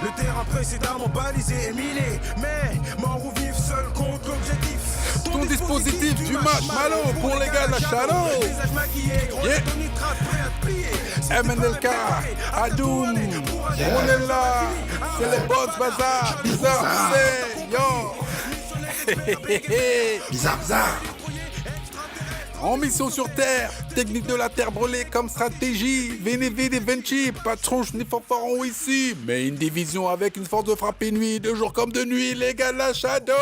Le terrain précédemment balisé et miné. Mais mort ou vif, seul contre l'objectif. Ton dispositif du marshmallow pour les gars de la Shadow. MNLK, Adoum, on est là, c'est les boss bazar, bizarre, c'est yo. Bizarre. En mission sur Terre, technique de la terre brûlée comme stratégie. Vénévé des Vinci, patron ni fanfaron ici. Mais une division avec une force de frappe nuit, de jour comme de nuit, les gars de la Shadow.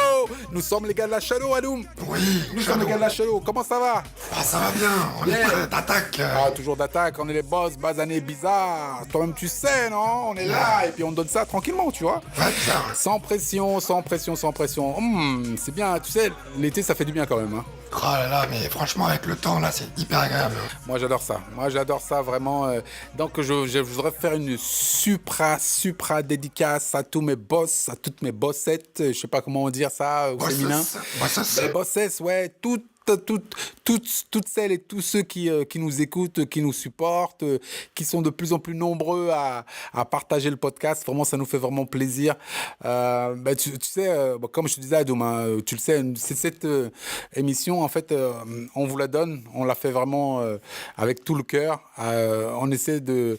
Nous sommes les gars de la Shadow, Adoum. Oui, Nous sommes les gars de la Shadow, comment ça va? Ah, ça va bien, on est prêt d'attaque. Ah, toujours d'attaque, on est les boss, basanés bizarres. Toi-même tu sais, non? On est là, et puis on donne ça tranquillement, tu vois. Ouais, bizarre. Sans pression. C'est bien, tu sais, l'été ça fait du bien quand même, hein. Oh là là, mais franchement, avec le temps, là, c'est hyper agréable. Moi j'adore ça vraiment. Donc je voudrais faire une supra dédicace à tous mes boss, à toutes mes bossettes, je sais pas comment dire ça au féminin. Les bossesses, ouais, toutes celles et tous ceux qui nous écoutent, qui nous supportent, qui sont de plus en plus nombreux à partager le podcast. Vraiment, ça nous fait vraiment plaisir. Tu sais, comme je te disais, Adoum, tu le sais, cette émission, en fait, on vous la donne. On la fait vraiment avec tout le cœur. On essaie de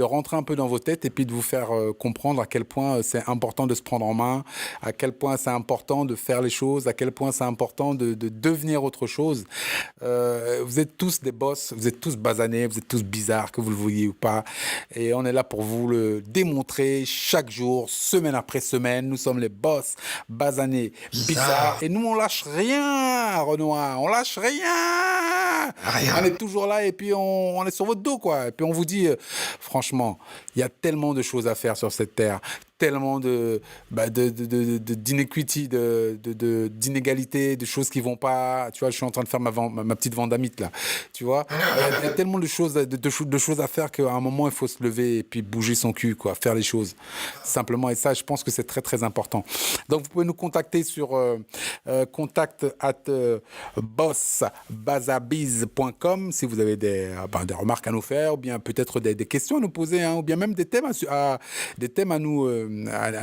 rentrer un peu dans vos têtes et puis de vous faire comprendre à quel point c'est important de se prendre en main, à quel point c'est important de faire les choses, à quel point c'est important de devenir autre chose. Vous êtes tous des boss, vous êtes tous basanés, vous êtes tous bizarres, que vous le voyez ou pas. Et on est là pour vous le démontrer chaque jour, semaine après semaine. Nous sommes les boss basanés, bizarres. Et nous, on lâche rien, Renoir. On lâche rien. On est toujours là et puis on est sur votre dos, quoi. Et puis on vous dit, franchement, il y a tellement de choses à faire sur cette terre. Tellement d'inequity, d'inégalité, de choses qui vont pas. Tu vois, je suis en train de faire ma petite vandamite là. Tu vois, il y a tellement de choses à faire qu'à un moment il faut se lever et puis bouger son cul, quoi, faire les choses simplement. Et ça, je pense que c'est très très important. Donc vous pouvez nous contacter sur contact@bossbazabiz.com si vous avez des remarques à nous faire ou bien peut-être des questions à nous poser, hein, ou bien même des thèmes à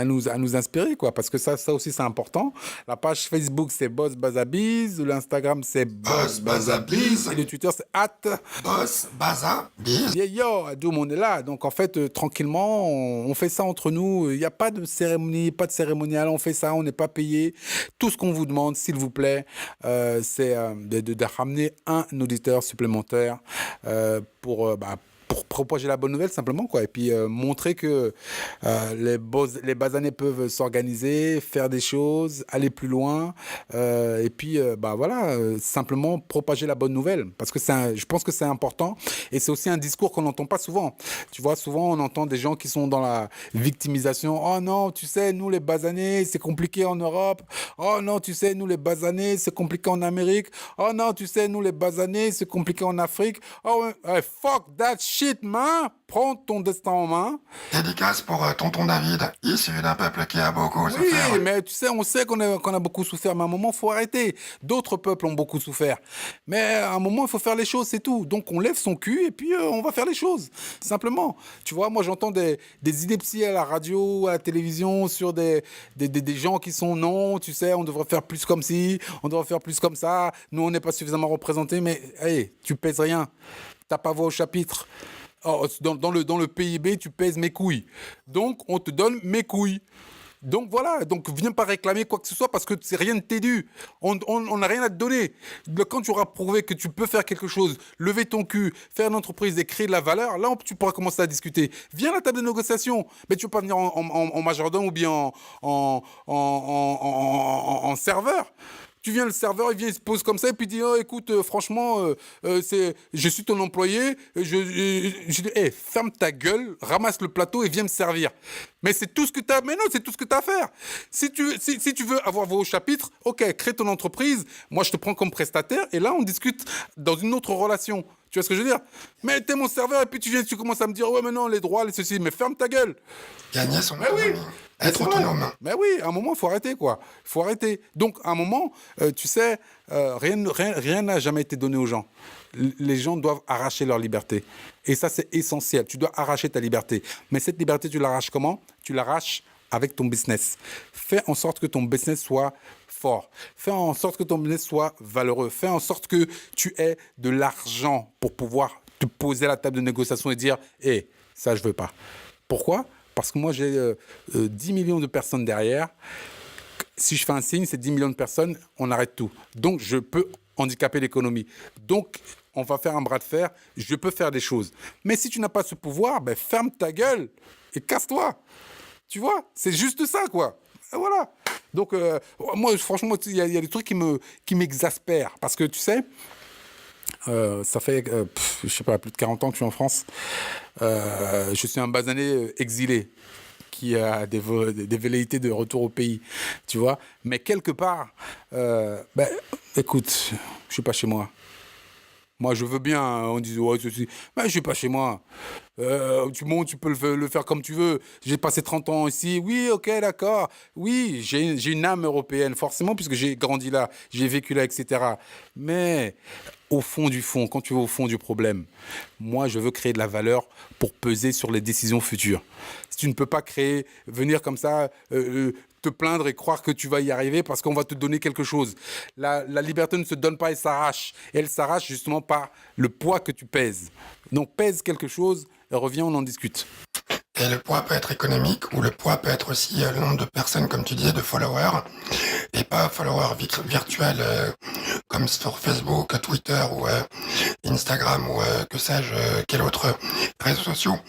nous inspirer, quoi, parce que ça aussi c'est important. La page Facebook c'est Boss Bazabiz, l'Instagram c'est Boss Bazabiz et le Twitter c'est @BossBazaBiz. Yo, Adoum, on est là. Donc en fait, tranquillement, on fait ça entre nous. Il n'y a pas de cérémonie, pas de cérémonial. On fait ça, on n'est pas payé. Tout ce qu'on vous demande, s'il vous plaît, c'est de ramener un auditeur supplémentaire pour propager la bonne nouvelle simplement, quoi, et puis montrer que les basanés peuvent s'organiser, faire des choses, aller plus loin, et puis simplement propager la bonne nouvelle, parce que je pense que c'est important, et c'est aussi un discours qu'on n'entend pas souvent. Tu vois, souvent on entend des gens qui sont dans la victimisation. Oh non, tu sais, nous les basanés c'est compliqué en Europe. Oh non, tu sais, nous les basanés c'est compliqué en Amérique. Oh non, tu sais, nous les basanés c'est compliqué en Afrique. Oh ouais, fuck that shit, man. Prends ton destin en main. Dédicace pour tonton David, issu d'un peuple qui a beaucoup souffert. Oui, mais tu sais, on sait qu'on a beaucoup souffert, mais à un moment, il faut arrêter. D'autres peuples ont beaucoup souffert. Mais à un moment, il faut faire les choses, c'est tout. Donc, on lève son cul et puis on va faire les choses, simplement. Tu vois, moi, j'entends des inepties à la radio, à la télévision, sur des gens qui sont non, tu sais, on devrait faire plus comme ci, on devrait faire plus comme ça. Nous, on n'est pas suffisamment représentés, mais hey, tu pèses rien. T'as pas voix au chapitre. Oh, dans le PIB, tu pèses mes couilles. Donc, on te donne mes couilles. Donc voilà, donc viens pas réclamer quoi que ce soit parce que rien ne t'est dû. On n'a rien à te donner. Quand tu auras prouvé que tu peux faire quelque chose, lever ton cul, faire une entreprise et créer de la valeur, là tu pourras commencer à discuter. Viens à la table de négociation. Mais tu ne veux pas venir en majordome ou bien en serveur. Tu viens, le serveur, il vient, il se pose comme ça, et puis il dit, oh, écoute, franchement, je suis ton employé, je dis, hey, ferme ta gueule, ramasse le plateau et viens me servir. Mais c'est tout ce que tu as, mais non, c'est tout ce que tu as à faire. Si tu veux avoir vos chapitres, ok, crée ton entreprise, moi je te prends comme prestataire, et là on discute dans une autre relation. Tu vois ce que je veux dire? Mais t'es mon serveur et puis tu commences à me dire, ouais, mais non, les droits, les ceci, mais ferme ta gueule. Gagner son Mais oui. autonomie. Être C'est vrai. autonome. Mais oui, à un moment, il faut arrêter, quoi. Il faut arrêter. Donc, à un moment, tu sais, rien n'a jamais été donné aux gens. Les gens doivent arracher leur liberté. Et ça, c'est essentiel. Tu dois arracher ta liberté. Mais cette liberté, tu l'arraches comment? Tu l'arraches avec ton business. Fais en sorte que ton business soit fort. Fais en sorte que ton business soit valeureux. Fais en sorte que tu aies de l'argent pour pouvoir te poser à la table de négociation et dire « Hé, ça, je veux pas ». Pourquoi? Parce que moi, j'ai 10 millions de personnes derrière. Si je fais un signe, c'est 10 millions de personnes, on arrête tout. Donc, je peux handicaper l'économie. Donc, on va faire un bras de fer, je peux faire des choses. Mais si tu n'as pas ce pouvoir, ben, ferme ta gueule et casse-toi. Tu vois? C'est juste ça, quoi. Et voilà. Donc, moi, franchement, il y a des trucs qui m'exaspèrent. Parce que, tu sais, ça fait, je sais pas, plus de 40 ans que je suis en France. Je suis un basané exilé qui a des velléités de retour au pays, tu vois. Mais quelque part, ben, écoute, je suis pas chez moi. Moi, je veux bien, on dit, ouais, ceci. Mais je suis pas chez moi. Tu montes, tu peux le faire comme tu veux. J'ai passé 30 ans ici. Oui, ok, d'accord. Oui, j'ai une âme européenne, forcément, puisque j'ai grandi là, j'ai vécu là, etc. Mais au fond du fond, quand tu vas au fond du problème, moi, je veux créer de la valeur pour peser sur les décisions futures. Si tu ne peux pas venir comme ça, te plaindre et croire que tu vas y arriver parce qu'on va te donner quelque chose. La liberté ne se donne pas, elle s'arrache. Et elle s'arrache justement par le poids que tu pèses. Donc pèse quelque chose et reviens, on en discute. Et le poids peut être économique, ou le poids peut être aussi le nombre de personnes, comme tu disais, de followers, et pas followers virtuels comme sur Facebook, Twitter ou Instagram ou que sais-je, quel autre réseau social.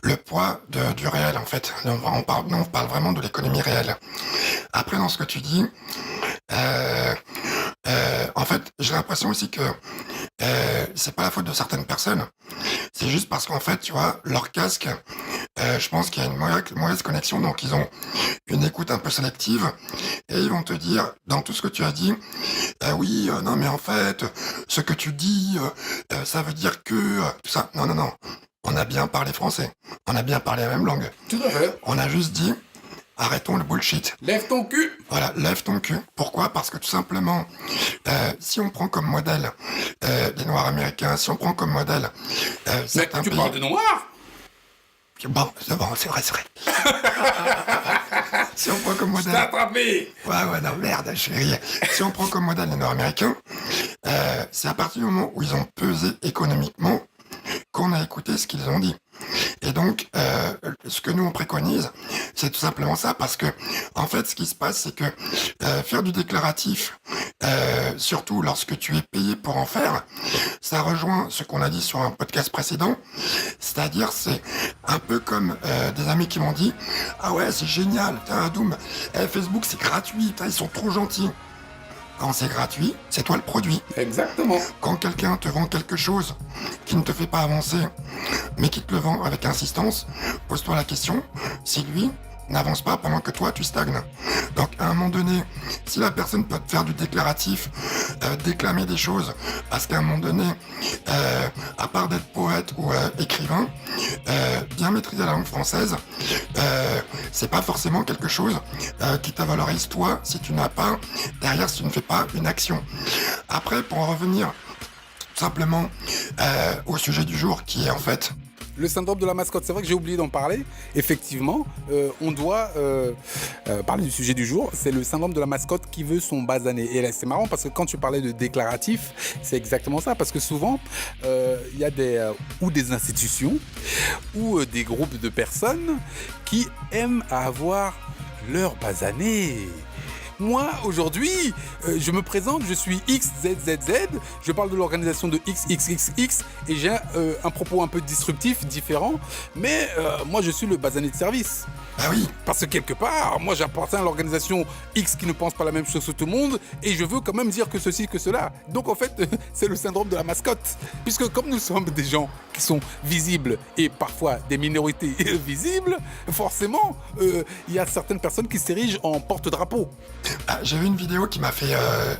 Le poids du réel, en fait. On parle vraiment de l'économie réelle. Après, dans ce que tu dis, en fait, j'ai l'impression aussi que c'est pas la faute de certaines personnes. C'est juste parce qu'en fait, tu vois, leur casque, je pense qu'il y a une mauvaise connexion, donc ils ont une écoute un peu sélective, et ils vont te dire, dans tout ce que tu as dit, oui, non mais en fait, ce que tu dis, ça veut dire que... tout ça, non. On a bien parlé français, on a bien parlé la même langue. Tout à fait. On a juste dit, arrêtons le bullshit. Lève ton cul. Voilà, lève ton cul. Pourquoi? Parce que tout simplement, si on prend comme modèle les Noirs américains, si on prend comme modèle Mais certains tu pays... parles de noirs? Bon, c'est vrai. Si on prend comme Je t'ai modèle... attrapé. Ouais, non, merde, je vais rire. Si on prend comme modèle les Nord-Américains, c'est à partir du moment où ils ont pesé économiquement qu'on a écouté ce qu'ils ont dit. Et donc, ce que nous on préconise, c'est tout simplement ça, parce que, en fait, ce qui se passe, c'est que faire du déclaratif, surtout lorsque tu es payé pour en faire, ça rejoint ce qu'on a dit sur un podcast précédent, c'est-à-dire c'est un peu comme des amis qui m'ont dit « Ah ouais, c'est génial, putain, Doom, Facebook c'est gratuit, putain, ils sont trop gentils ». Quand c'est gratuit, c'est toi le produit. Exactement. Quand quelqu'un te vend quelque chose qui ne te fait pas avancer, mais qui te le vend avec insistance, pose-toi la question, si lui n'avance pas pendant que toi tu stagnes. Donc à un moment donné, si la personne peut te faire du déclaratif, déclamer des choses, parce qu'à un moment donné, à part d'être poète ou écrivain, bien maîtriser la langue française, c'est pas forcément quelque chose qui te valorise toi si tu n'as pas, derrière si tu ne fais pas une action. Après, pour en revenir simplement au sujet du jour qui est en fait... Le syndrome de la mascotte, c'est vrai que j'ai oublié d'en parler. Effectivement, on doit parler du sujet du jour. C'est le syndrome de la mascotte qui veut son basané. Et là, c'est marrant parce que quand tu parlais de déclaratif, c'est exactement ça. Parce que souvent, il y a des institutions ou des groupes de personnes qui aiment avoir leur basané. Moi, aujourd'hui, je me présente, je suis XZZZ, je parle de l'organisation de XXXX et j'ai un propos un peu disruptif, différent, mais moi, je suis le basané de service. Bah oui. Parce que quelque part, moi, j'appartiens à l'organisation X qui ne pense pas la même chose que tout le monde et je veux quand même dire que ceci, que cela. Donc, en fait, c'est le syndrome de la mascotte. Puisque comme nous sommes des gens qui sont visibles et parfois des minorités visibles, forcément, il y a certaines personnes qui s'érigent en porte-drapeau. J'ai vu une vidéo qui m'a fait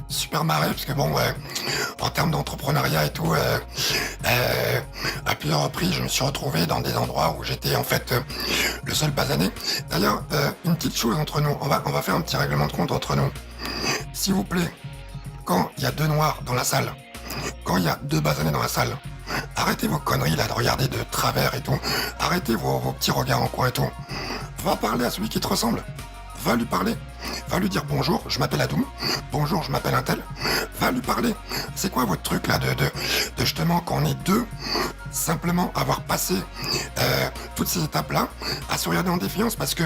super marrer, parce que bon, en termes d'entrepreneuriat et tout, à plusieurs reprises, je me suis retrouvé dans des endroits où j'étais en fait le seul basané. D'ailleurs, une petite chose entre nous, on va faire un petit règlement de compte entre nous. S'il vous plaît, quand il y a 2 noirs dans la salle, quand il y a 2 basanés dans la salle, arrêtez vos conneries là de regarder de travers et tout. Arrêtez vos petits regards en coin et tout. Va parler à celui qui te ressemble. Va lui parler. Va lui dire bonjour, je m'appelle Adoum. Bonjour, je m'appelle Intel. Va lui parler. C'est quoi votre truc là de justement quand on est 2, simplement avoir passé toutes ces étapes-là, à se regarder en défiance, parce que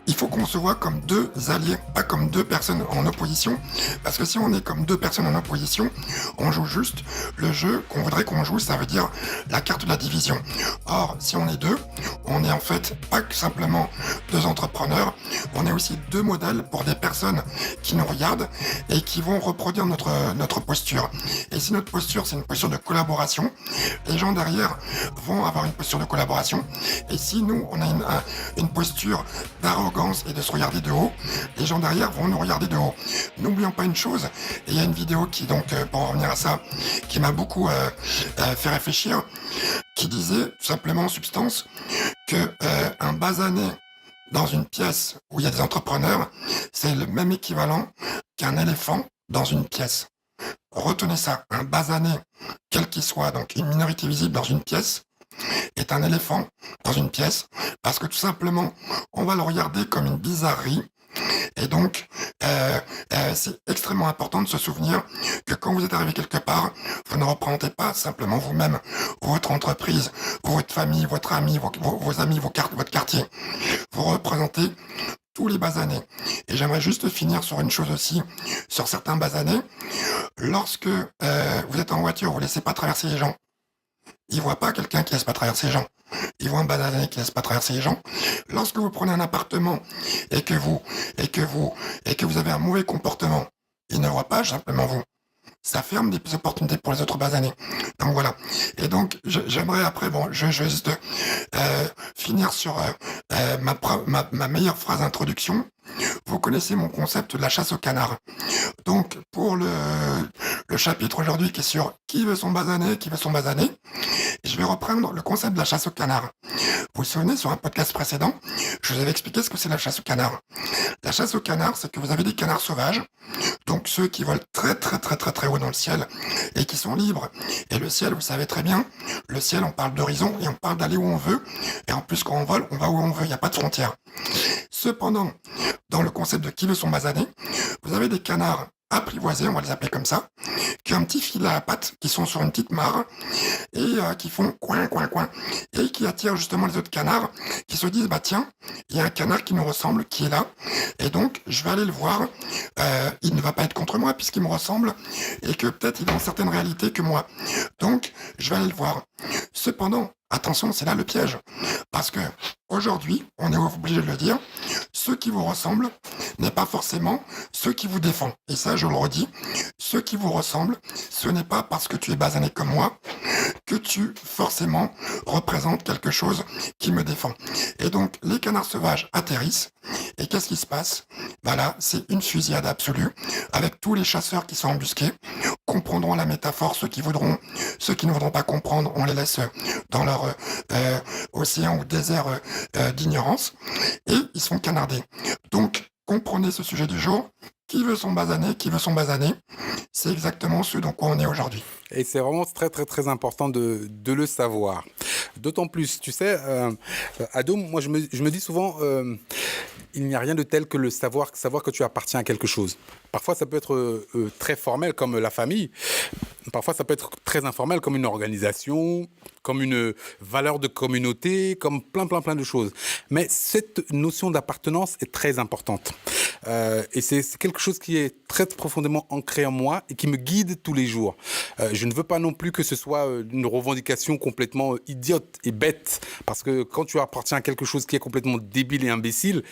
il faut qu'on se voit comme 2 alliés, pas comme 2 personnes en opposition, parce que si on est comme 2 personnes en opposition, on joue juste le jeu qu'on voudrait qu'on joue, ça veut dire la carte de la division. Or, si on est 2, on est en fait pas que simplement 2 entrepreneurs, on est aussi 2 modèles pour des personnes qui nous regardent et qui vont reproduire notre posture. Et si notre posture, c'est une posture de collaboration, les gens derrière vont avoir une posture de collaboration. Et si nous, on a une posture d'arrogance et de se regarder de haut, les gens derrière vont nous regarder de haut. N'oublions pas une chose, et il y a une vidéo qui, donc, pour en revenir à ça, qui m'a beaucoup fait réfléchir, qui disait tout simplement en substance que un basané dans une pièce où il y a des entrepreneurs, c'est le même équivalent qu'un éléphant dans une pièce. Retenez ça, un basané, quel qu'il soit, donc une minorité visible dans une pièce, est un éléphant dans une pièce, parce que tout simplement, on va le regarder comme une bizarrerie. Et donc, c'est extrêmement important de se souvenir que quand vous êtes arrivé quelque part, vous ne représentez pas simplement vous-même, votre entreprise, votre famille, votre ami, vos amis, votre quartier. Vous représentez tous les basanés. Et j'aimerais juste finir sur une chose aussi, sur certains basanés. Lorsque vous êtes en voiture, vous ne laissez pas traverser les gens. Ils voient pas quelqu'un qui laisse pas traverser les gens. Ils voient un basané qui laisse pas traverser les gens. Lorsque vous prenez un appartement et que vous avez un mauvais comportement, ils ne voient pas simplement vous. Ça ferme des opportunités pour les autres basanés. Donc voilà. Et donc j'aimerais après, bon, je vais juste finir sur ma meilleure phrase d'introduction. Vous connaissez mon concept de la chasse au canard. Donc pour le chapitre aujourd'hui qui est sur qui veut son basané, je vais reprendre le concept de la chasse au canard. Vous vous souvenez, sur un podcast précédent, je vous avais expliqué ce que c'est la chasse au canard. La chasse au canard, c'est que vous avez des canards sauvages, donc ceux qui volent très très très très très haut dans le ciel et qui sont libres. Et le ciel, vous savez très bien, le ciel, on parle d'horizon et on parle d'aller où on veut. Et en plus, quand on vole, on va où on veut, il n'y a pas de frontières. Cependant, dans le concept de qui veut son basané, vous avez des canards apprivoisés, on va les appeler comme ça, qui ont un petit fil à la patte, qui sont sur une petite mare, et qui font coin, coin, coin, et qui attirent justement les autres canards, qui se disent, bah tiens, il y a un canard qui nous ressemble, qui est là, et donc je vais aller le voir, il ne va pas être contre moi, puisqu'il me ressemble, et que peut-être il a une certaine réalité que moi. Donc, je vais aller le voir. Cependant, attention, c'est là le piège, parce que aujourd'hui, on est obligé de le dire, ceux qui vous ressemblent n'est pas forcément ceux qui vous défendent. Et ça, je le redis, ceux qui vous ressemblent, ce n'est pas parce que tu es basané comme moi que tu forcément représentes quelque chose qui me défend. Et donc, les canards sauvages atterrissent, et qu'est-ce qui se passe? Bah là, c'est une fusillade absolue, avec tous les chasseurs qui sont embusqués, comprendront la métaphore, ceux qui voudront, ceux qui ne voudront pas comprendre, on les laisse dans leur océan ou désert d'ignorance, et ils sont canardés. Donc, comprenez ce sujet du jour. Qui veut son basané, c'est exactement ce dont quoi on est aujourd'hui. Et c'est vraiment très, très, très important de le savoir. D'autant plus, tu sais, Adoum, moi je me dis souvent, il n'y a rien de tel que le savoir que tu appartiens à quelque chose. Parfois, ça peut être très formel comme la famille. Parfois, ça peut être très informel comme une organisation, comme une valeur de communauté, comme plein de choses. Mais cette notion d'appartenance est très importante. Et c'est quelque chose qui est très profondément ancré en moi et qui me guide tous les jours. Je ne veux pas non plus que ce soit une revendication complètement idiote et bête, parce que quand tu appartiens à quelque chose qui est complètement débile et imbécile,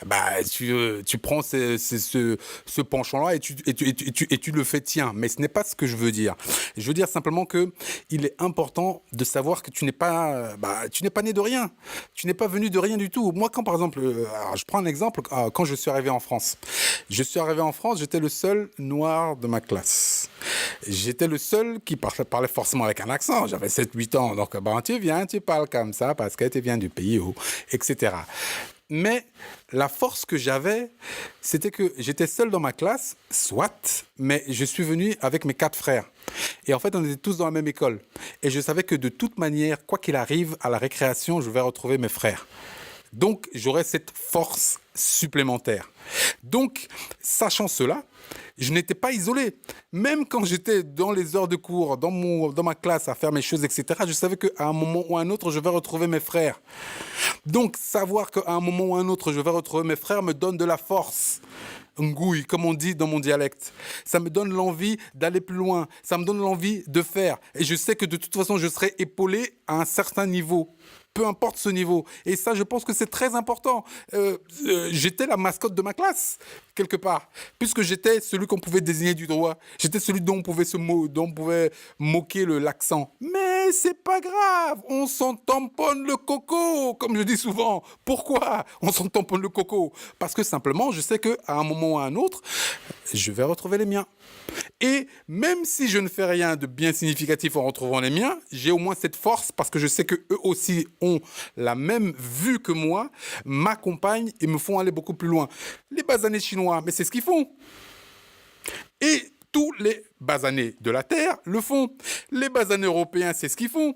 bah tu prends ce penchant-là et tu le fais tien. Mais ce n'est pas ce que je veux dire. Je veux dire simplement que il est important de savoir que tu n'es pas né de rien. Tu n'es pas venu de rien du tout. Moi, quand par exemple, alors, je prends un exemple, quand je suis arrivé en France. Je suis arrivé en France, j'étais le seul noir de ma classe. J'étais le seul qui parlait forcément avec un accent. J'avais 7-8 ans. Donc, tu viens, tu parles comme ça parce que tu viens du pays où, etc. Mais la force que j'avais, c'était que j'étais seul dans ma classe, soit, mais je suis venu avec mes 4 frères. Et en fait, on était tous dans la même école. Et je savais que de toute manière, quoi qu'il arrive, à la récréation, je vais retrouver mes frères. Donc, j'aurais cette force supplémentaire. Donc, sachant cela, je n'étais pas isolé. Même quand j'étais dans les heures de cours, dans ma classe, à faire mes choses, etc., je savais qu'à un moment ou à un autre, je vais retrouver mes frères. Donc, savoir qu'à un moment ou à un autre, je vais retrouver mes frères me donne de la force. Ngouille, comme on dit dans mon dialecte. Ça me donne l'envie d'aller plus loin. Ça me donne l'envie de faire. Et je sais que de toute façon, je serai épaulé à un certain niveau. Peu importe ce niveau. Et ça, je pense que c'est très important. J'étais la mascotte de ma classe, quelque part. Puisque j'étais celui qu'on pouvait désigner du doigt. J'étais celui dont on pouvait moquer l'accent. Mais c'est pas grave. On s'en tamponne le coco, comme je dis souvent. Pourquoi on s'en tamponne le coco? Parce que simplement, je sais qu'à un moment ou à un autre, je vais retrouver les miens. Et même si je ne fais rien de bien significatif en retrouvant les miens, j'ai au moins cette force parce que je sais qu'eux aussi ont la même vue que moi, m'accompagnent et me font aller beaucoup plus loin. Les basanés chinois, mais c'est ce qu'ils font. Et tous les basanés de la Terre le font. Les basanés européens, c'est ce qu'ils font.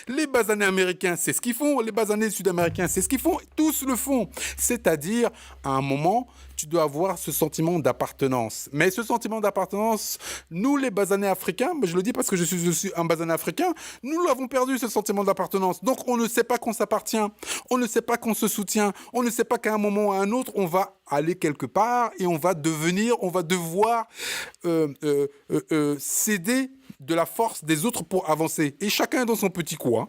Les basanés américains, c'est ce qu'ils font. Les basanés sud-américains, c'est ce qu'ils font. Tous le font. C'est-à-dire, à un moment, tu dois avoir ce sentiment d'appartenance. Mais ce sentiment d'appartenance, nous, les basanés africains, mais je le dis parce que je suis aussi un basané africain, nous l'avons perdu, ce sentiment d'appartenance. Donc, on ne sait pas qu'on s'appartient. On ne sait pas qu'on se soutient. On ne sait pas qu'à un moment ou à un autre, on va aller quelque part et on va devoir céder de la force des autres pour avancer. Et chacun dans son petit coin,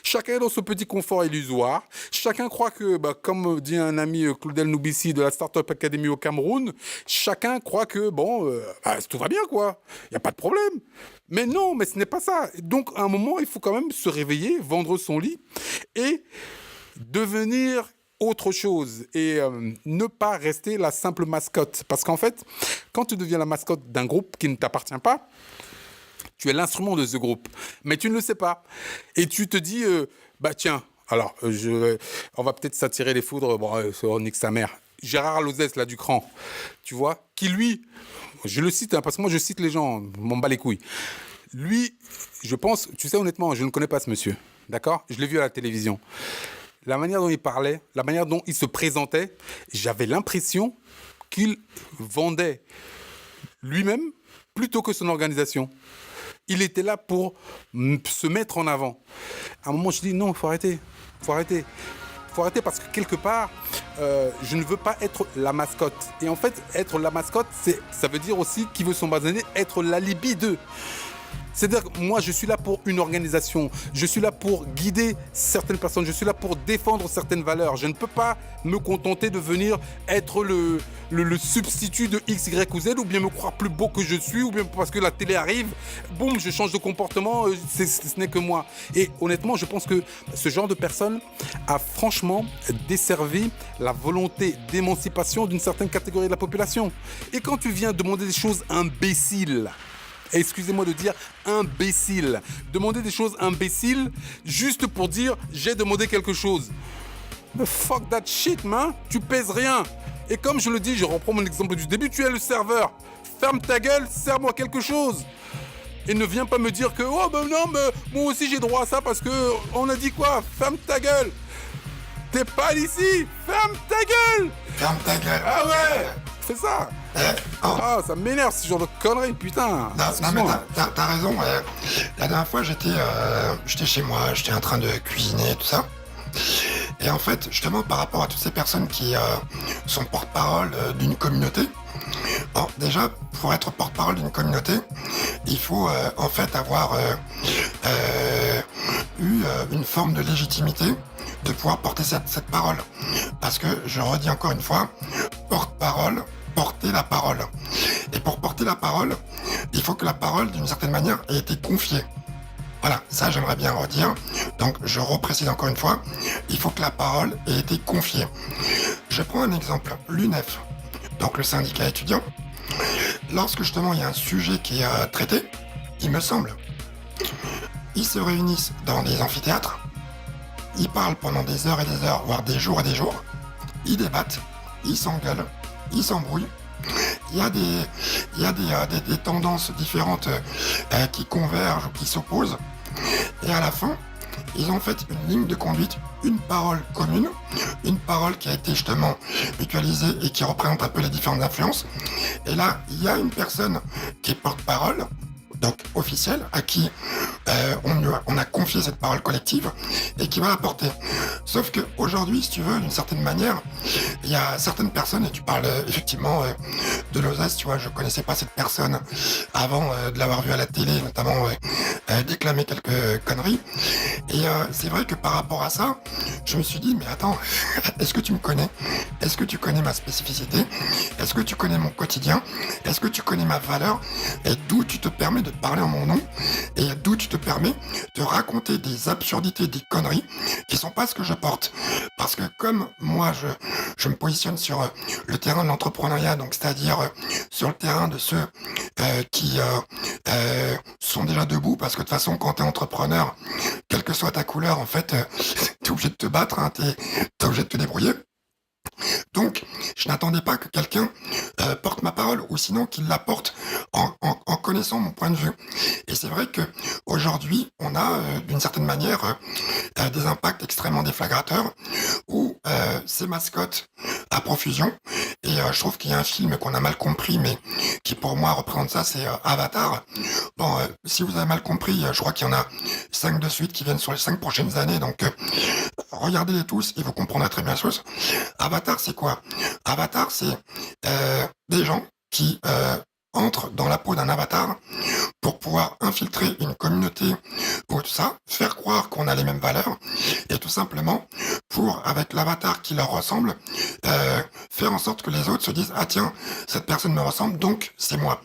chacun dans son petit confort illusoire, chacun croit que, comme dit un ami Claudel Noubissi de la Startup Academy au Cameroun, chacun croit que, tout va bien, quoi. Il n'y a pas de problème. Mais non, mais ce n'est pas ça. Donc, à un moment, il faut quand même se réveiller, vendre son lit et devenir autre chose et ne pas rester la simple mascotte. Parce qu'en fait, quand tu deviens la mascotte d'un groupe qui ne t'appartient pas, tu es l'instrument de ce groupe, mais tu ne le sais pas. Et tu te dis, tiens, alors, on va peut-être s'attirer les foudres, on nique sa mère. Gérard Lozès, là, du cran, tu vois, qui lui, je le cite, parce que moi je cite les gens, m'en bats les couilles. Lui, je pense, tu sais, honnêtement, je ne connais pas ce monsieur, d'accord? Je l'ai vu à la télévision. La manière dont il parlait, la manière dont il se présentait, j'avais l'impression qu'il vendait lui-même plutôt que son organisation. Il était là pour se mettre en avant. À un moment, je dis non, il faut arrêter. Faut arrêter parce que quelque part, je ne veux pas être la mascotte. Et en fait, être la mascotte, ça veut dire aussi, qui veut son basané, être l'alibi d'eux. C'est-à-dire que moi, je suis là pour une organisation. Je suis là pour guider certaines personnes. Je suis là pour défendre certaines valeurs. Je ne peux pas me contenter de venir être le substitut de X, Y ou Z, ou bien me croire plus beau que je suis, ou bien parce que la télé arrive, boum, je change de comportement, ce n'est que moi. Et honnêtement, je pense que ce genre de personne a franchement desservi la volonté d'émancipation d'une certaine catégorie de la population. Et quand tu viens demander des choses imbéciles, excusez-moi de dire imbécile. Demander des choses imbéciles juste pour dire j'ai demandé quelque chose. Mais fuck that shit, man. Tu pèses rien. Et comme je le dis, je reprends mon exemple du début, tu es le serveur. Ferme ta gueule, sers-moi quelque chose. Et ne viens pas me dire que non, mais moi aussi j'ai droit à ça parce que on a dit quoi? Ferme ta gueule. T'es pas ici. Ferme ta gueule. Ferme ta gueule. Ah ouais. C'est ça. Ah, ça m'énerve ce genre de conneries, putain. Non mais t'as raison. La dernière fois, j'étais chez moi, j'étais en train de cuisiner, tout ça. Et en fait, justement, par rapport à toutes ces personnes qui sont porte-parole d'une communauté, bon, déjà, pour être porte-parole d'une communauté, il faut en fait avoir eu une forme de légitimité de pouvoir porter cette parole. Parce que, je redis encore une fois, porte-parole, porter la parole. Et pour porter la parole, il faut que la parole, d'une certaine manière, ait été confiée. Voilà, ça j'aimerais bien redire. Donc je reprécise encore une fois, il faut que la parole ait été confiée. Je prends un exemple, l'UNEF, donc le syndicat étudiant. Lorsque justement il y a un sujet qui est traité, il me semble, ils se réunissent dans des amphithéâtres, ils parlent pendant des heures et des heures, voire des jours et des jours, ils débattent, ils s'engueulent, ils s'embrouillent. Il y a des tendances différentes qui convergent ou qui s'opposent. Et à la fin, ils ont fait une ligne de conduite, une parole commune, une parole qui a été justement mutualisée et qui représente un peu les différentes influences. Et là, il y a une personne qui est porte-parole, donc officielle, à qui on a confié cette parole collective et qui va la porter. Sauf qu'aujourd'hui, si tu veux, d'une certaine manière, il y a certaines personnes, et tu parles effectivement de Lozès, tu vois, je connaissais pas cette personne avant de l'avoir vue à la télé, notamment déclamer quelques conneries. Et c'est vrai que par rapport à ça, je me suis dit, mais attends, est-ce que tu me connais? Est-ce que tu connais ma spécificité? Est-ce que tu connais mon quotidien? Est-ce que tu connais ma valeur? Et d'où tu te permets de parler en mon nom? Et d'où tu te permets de raconter des absurdités, des conneries qui sont pas ce que je porte? Parce que comme moi, je me positionne sur le terrain de l'entrepreneuriat, donc c'est-à-dire sur le terrain de ceux qui sont déjà debout, parce que de toute façon, quand tu es entrepreneur, quelle que soit ta couleur, en fait, tu es obligé de te battre, hein, tu es obligé de te débrouiller. Donc, je n'attendais pas que quelqu'un porte ma parole, ou sinon qu'il la porte en connaissant mon point de vue. Et c'est vrai que aujourd'hui, on a d'une certaine manière des impacts extrêmement déflagrateurs, où ces mascottes à profusion. Et je trouve qu'il y a un film qu'on a mal compris, mais qui pour moi représente ça, c'est Avatar. Bon, si vous avez mal compris, je crois qu'il y en a 5 de suite qui viennent sur les 5 prochaines années, donc regardez-les tous et vous comprendrez très bien la chose. Avatar, c'est quoi? Avatar, c'est des gens qui entrent dans la peau d'un avatar pour pouvoir infiltrer une communauté ou tout ça, faire croire qu'on a les mêmes valeurs, et tout simplement pour, avec l'avatar qui leur ressemble, faire en sorte que les autres se disent « Ah tiens, cette personne me ressemble, donc c'est moi ».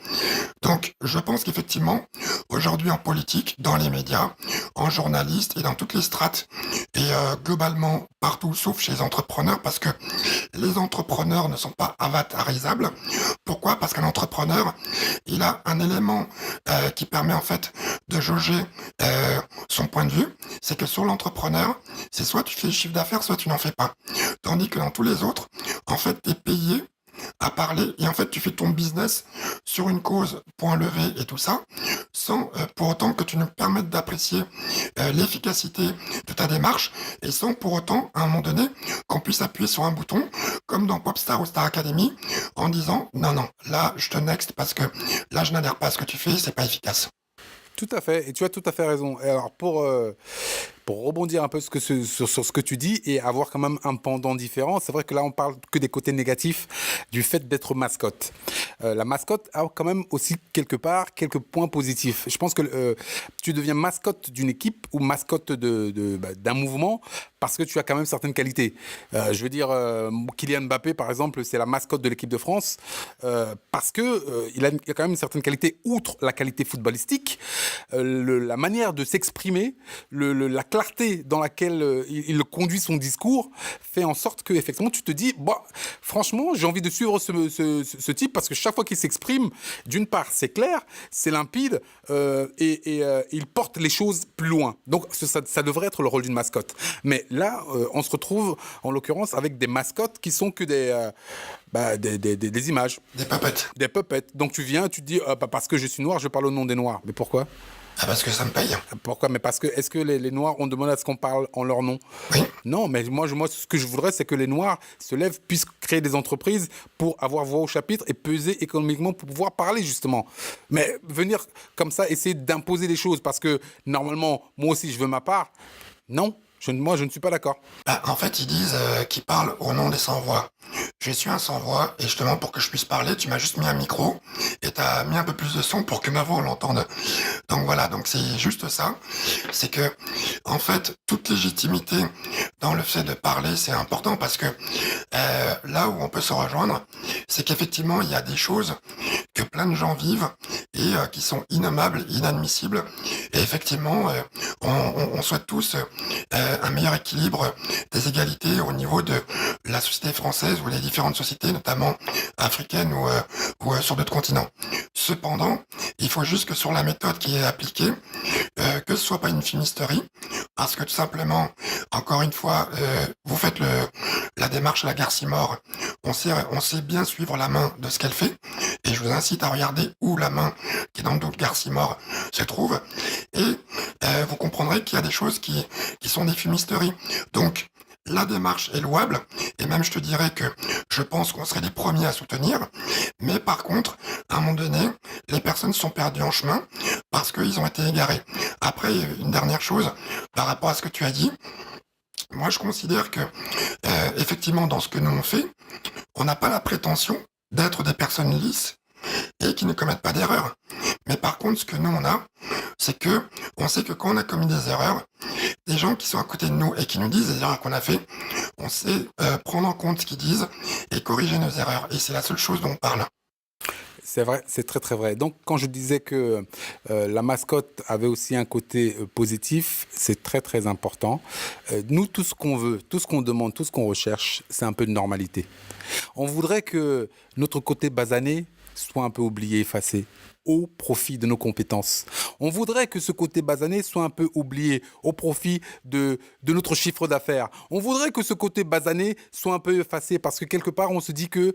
Donc je pense qu'effectivement, aujourd'hui en politique, dans les médias, en journaliste et dans toutes les strates, et globalement partout sauf chez les entrepreneurs, parce que les entrepreneurs ne sont pas avatarisables. Pourquoi? Parce qu'un entrepreneur, il a un élément qui permet en fait de jauger son point de vue, c'est que sur l'entrepreneur, c'est soit tu fais le chiffre d'affaires, soit tu n'en fais pas. Tandis que dans tous les autres, en fait, tu es payé à parler et en fait tu fais ton business sur une cause, point levé et tout ça, sans pour autant que tu nous permettes d'apprécier l'efficacité de ta démarche et sans pour autant à un moment donné qu'on puisse appuyer sur un bouton comme dans Popstar ou Star Academy en disant non, là je te next parce que là je n'adhère pas à ce que tu fais, c'est pas efficace. Tout à fait, et tu as tout à fait raison. Et alors, pour rebondir un peu sur ce que tu dis et avoir quand même un pendant différent, c'est vrai que là, on parle que des côtés négatifs du fait d'être mascotte. La mascotte a quand même aussi, quelque part, quelques points positifs. Je pense que tu deviens mascotte d'une équipe ou mascotte d'un mouvement parce que tu as quand même certaines qualités. Je veux dire, Kylian Mbappé, par exemple, c'est la mascotte de l'équipe de France parce que il a quand même une certaine qualité, outre la qualité footballistique, la manière de s'exprimer, la clarté dans laquelle il conduit son discours fait en sorte que effectivement tu te dis bah, franchement j'ai envie de suivre ce type parce que chaque fois qu'il s'exprime, d'une part c'est clair, c'est limpide et il porte les choses plus loin. Donc ça devrait être le rôle d'une mascotte. Mais là on se retrouve en l'occurrence avec des mascottes qui sont que des images. Des puppets. Des puppets. Donc tu viens, tu te dis parce que je suis noir, je parle au nom des noirs. Mais pourquoi? Ah, parce que ça me paye. Pourquoi? Mais parce que, est-ce que les Noirs ont demandé à ce qu'on parle en leur nom? Oui. Non, mais moi, ce que je voudrais, c'est que les Noirs se lèvent, puissent créer des entreprises pour avoir voix au chapitre et peser économiquement pour pouvoir parler, justement. Mais venir comme ça, essayer d'imposer des choses, parce que, normalement, moi aussi, je veux ma part, non. Moi, je ne suis pas d'accord. En fait, ils disent qu'ils parlent au nom des sans-voix. Je suis un sans-voix, et justement, pour que je puisse parler, tu m'as juste mis un micro, et t'as mis un peu plus de son pour que ma voix, on l'entende. Donc voilà, donc c'est juste ça. C'est que, en fait, toute légitimité dans le fait de parler, c'est important, parce que là où on peut se rejoindre, c'est qu'effectivement, il y a des choses que plein de gens vivent et qui sont innommables, inadmissibles. Et effectivement, on souhaite tous un meilleur équilibre des égalités au niveau de la société française ou les différentes sociétés, notamment africaines ou sur d'autres continents. Cependant, il faut juste que sur la méthode qui est appliquée, que ce soit pas une fumisterie, parce que tout simplement, encore une fois, vous faites la démarche à la Garcimore, on sait bien suivre la main de ce qu'elle fait, et je vous incite à regarder où la main qui est dans le dos de Garcimore se trouve, et vous comprendrez qu'il y a des choses qui sont des fumisteries. Donc, la démarche est louable, et même je te dirais que je pense qu'on serait les premiers à soutenir, mais par contre, à un moment donné, les personnes sont perdues en chemin parce qu'ils ont été égarés. Après, une dernière chose, par rapport à ce que tu as dit, moi je considère que, effectivement, dans ce que nous on fait, on n'a pas la prétention d'être des personnes lisses et qui ne commettent pas d'erreurs. Mais par contre, ce que nous on a, c'est que on sait que quand on a commis des erreurs, des gens qui sont à côté de nous et qui nous disent les erreurs qu'on a fait, on sait prendre en compte ce qu'ils disent et corriger nos erreurs. Et c'est la seule chose dont on parle. C'est vrai, c'est très très vrai. Donc quand je disais que la mascotte avait aussi un côté positif, c'est très très important. Nous, tout ce qu'on veut, tout ce qu'on demande, tout ce qu'on recherche, c'est un peu de normalité. On voudrait que notre côté basané soit un peu oublié, effacé, au profit de nos compétences. On voudrait que ce côté basané soit un peu oublié au profit de notre chiffre d'affaires. On voudrait que ce côté basané soit un peu effacé parce que quelque part, on se dit que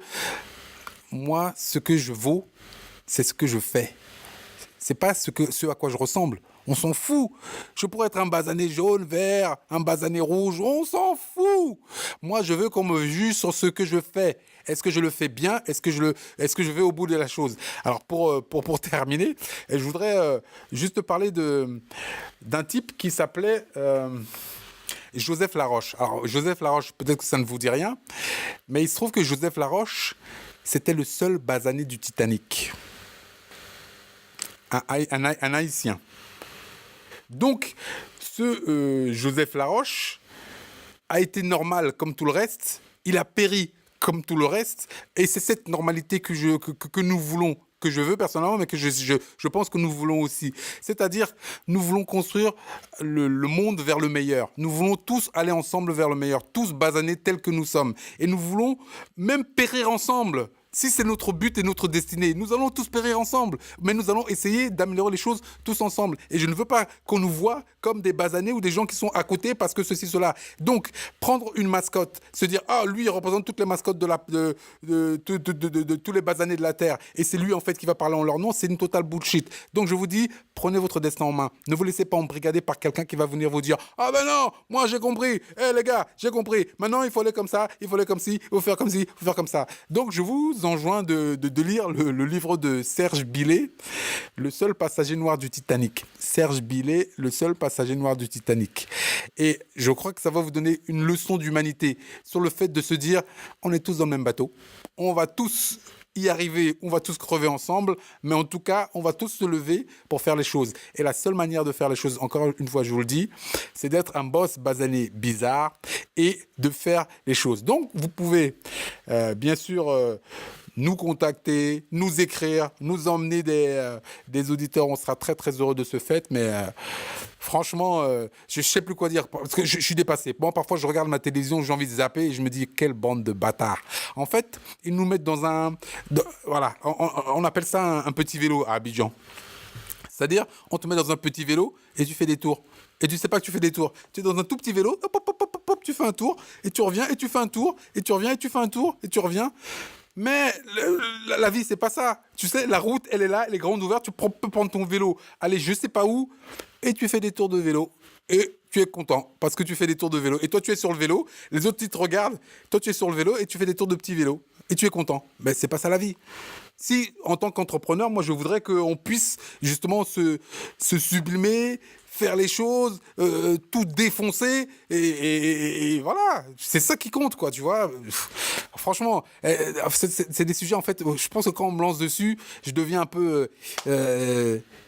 moi, ce que je vaux, c'est ce que je fais. C'est pas ce à quoi je ressemble. On s'en fout. Je pourrais être un basané jaune, vert, un basané rouge. On s'en fout. Moi, je veux qu'on me juge sur ce que je fais. Est-ce que je le fais bien? Est-ce que je vais au bout de la chose? Alors, pour terminer, je voudrais juste parler d'un type qui s'appelait Joseph Laroche. Alors, Joseph Laroche, peut-être que ça ne vous dit rien, mais il se trouve que Joseph Laroche, c'était le seul basané du Titanic. Un Haïtien. Donc, ce Joseph Laroche a été normal comme tout le reste. Il a péri comme tout le reste. Et c'est cette normalité que nous voulons, que je veux personnellement, mais que je pense que nous voulons aussi. C'est-à-dire, nous voulons construire le monde vers le meilleur. Nous voulons tous aller ensemble vers le meilleur, tous basanés tels que nous sommes. Et nous voulons même périr ensemble. Si c'est notre but et notre destinée, nous allons tous périr ensemble, mais nous allons essayer d'améliorer les choses tous ensemble. Et je ne veux pas qu'on nous voit comme des basanés ou des gens qui sont à côté parce que ceci, cela. Donc, prendre une mascotte, se dire, ah, lui, il représente toutes les mascottes de tous les basanés de la Terre, et c'est lui, en fait, qui va parler en leur nom, c'est une totale bullshit. Donc, je vous dis, prenez votre destin en main. Ne vous laissez pas embrigader par quelqu'un qui va venir vous dire, ah ben non, moi, j'ai compris. Eh, les gars, j'ai compris. Maintenant, il faut aller comme ça, il faut aller comme ci, il faut faire comme ci, il faut faire comme ça. Donc, je vous enjoint de lire le livre de Serge Billet, Le seul passager noir du Titanic. Serge Billet, Le seul passager noir du Titanic. Et je crois que ça va vous donner une leçon d'humanité sur le fait de se dire, on est tous dans le même bateau, on va tous y arriver, on va tous crever ensemble, mais en tout cas, on va tous se lever pour faire les choses. Et la seule manière de faire les choses, encore une fois, je vous le dis, c'est d'être un boss basané bizarre et de faire les choses. Donc, vous pouvez, bien sûr, nous contacter, nous écrire, nous emmener des auditeurs. On sera très, très heureux de ce fait, mais franchement, je ne sais plus quoi dire, parce que je suis dépassé. Moi, parfois, je regarde ma télévision, j'ai envie de zapper, et je me dis, quelle bande de bâtards. En fait, ils nous mettent dans voilà, on appelle ça un petit vélo à Abidjan. C'est-à-dire, on te met dans un petit vélo, et tu fais des tours. Et tu ne sais pas que tu fais des tours. Tu es dans un tout petit vélo, hop, hop, hop, hop, hop, tu fais un tour, et tu reviens, et tu fais un tour, et tu reviens, et tu fais un tour, et tu reviens. Mais la vie, c'est pas ça. Tu sais, la route, elle est là, elle est grande ouverte. Tu peux prendre ton vélo, aller je sais pas où, et tu fais des tours de vélo. Et tu es content parce que tu fais des tours de vélo. Et toi, tu es sur le vélo, les autres, ils te regardent. Toi, tu es sur le vélo et tu fais des tours de petit vélo. Et tu es content. Mais c'est pas ça la vie. Si, en tant qu'entrepreneur, moi, je voudrais qu'on puisse justement se sublimer, faire les choses, tout défoncer, et voilà, c'est ça qui compte, quoi, tu vois. Franchement, c'est des sujets, en fait, je pense que quand on me lance dessus, je deviens un peu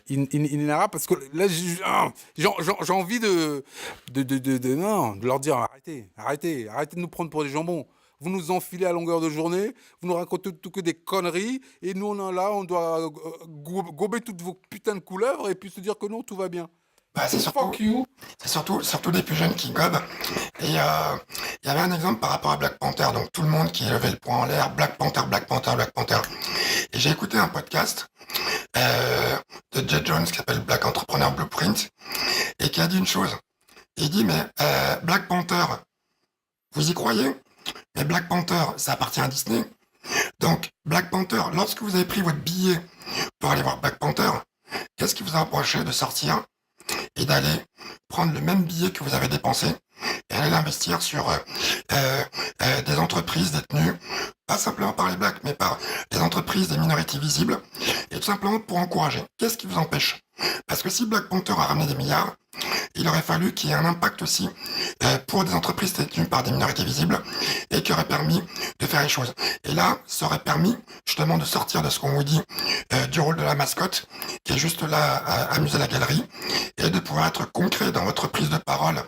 inarrable, parce que là, j'ai envie de leur dire, arrêtez de nous prendre pour des jambons. vous nous enfilez à longueur de journée, vous nous racontez tout que des conneries, et nous on est là, on doit gober toutes vos putains de couleuvres et puis se dire que non, tout va bien. Bah, c'est surtout des plus jeunes qui gobent. Et il y avait un exemple par rapport à Black Panther, donc tout le monde qui levait le poing en l'air, Black Panther, Black Panther, Black Panther. Et j'ai écouté un podcast de Jay Jones qui s'appelle Black Entrepreneur Blueprint, et qui a dit une chose. Il dit, mais Black Panther, vous y croyez? Mais Black Panther, ça appartient à Disney. Donc, Black Panther, lorsque vous avez pris votre billet pour aller voir Black Panther, qu'est-ce qui vous a empêché de sortir et d'aller prendre le même billet que vous avez dépensé et aller l'investir sur des entreprises détenues, pas simplement par les blacks, mais par des entreprises des minorités visibles, et tout simplement pour encourager. Qu'est-ce qui vous empêche? Parce que si Black Panther a ramené des milliards, il aurait fallu qu'il y ait un impact aussi pour des entreprises détenues par des minorités visibles et qui aurait permis de faire les choses. Et là, ça aurait permis justement de sortir de ce qu'on vous dit du rôle de la mascotte, qui est juste là à amuser la galerie, et de pouvoir être concret dans votre prise de parole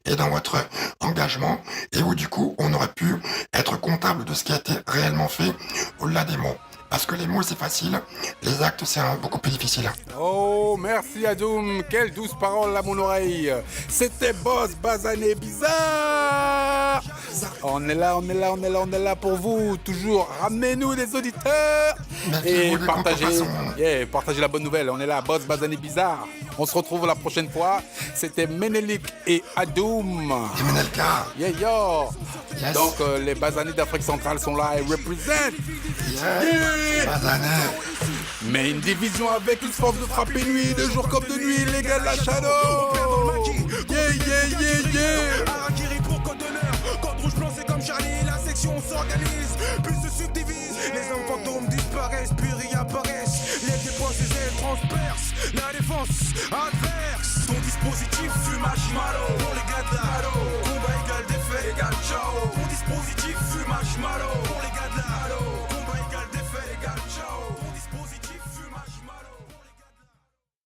et dans votre engagement, et où du coup, on aurait pu être comptable de ce qui a été réellement fait au-delà des mots. Parce que les mots c'est facile, les actes c'est beaucoup plus difficile. Oh, merci Adoum, quelle douce parole à mon oreille. C'était Boss Basané Bizarre. On est là pour vous, toujours. Ramenez-nous des auditeurs et partagez la bonne nouvelle. On est là, Boss Basané Bizarre. On se retrouve la prochaine fois. C'était Menelik et Adoum. Et Menelka. Yeah, yo. Yes. Donc les Basanés d'Afrique centrale sont là et represent. Basané. Mais une division avec une force de frapper nuit, de jour comme de nuit, les gars de la Shadow. Yeah. Harakiri pour code d'honneur. Code rouge blanc, c'est comme Charlie. La section s'organise, puis se subdivise. Les hommes fantômes disparaissent, puis réapparaissent. Les dépenses et ailes transpercent. La défense adverse. Ton dispositif fume marshmallow. Pour les gars de la Halo. Combat égal défait égal ciao. Ton dispositif fume marshmallow.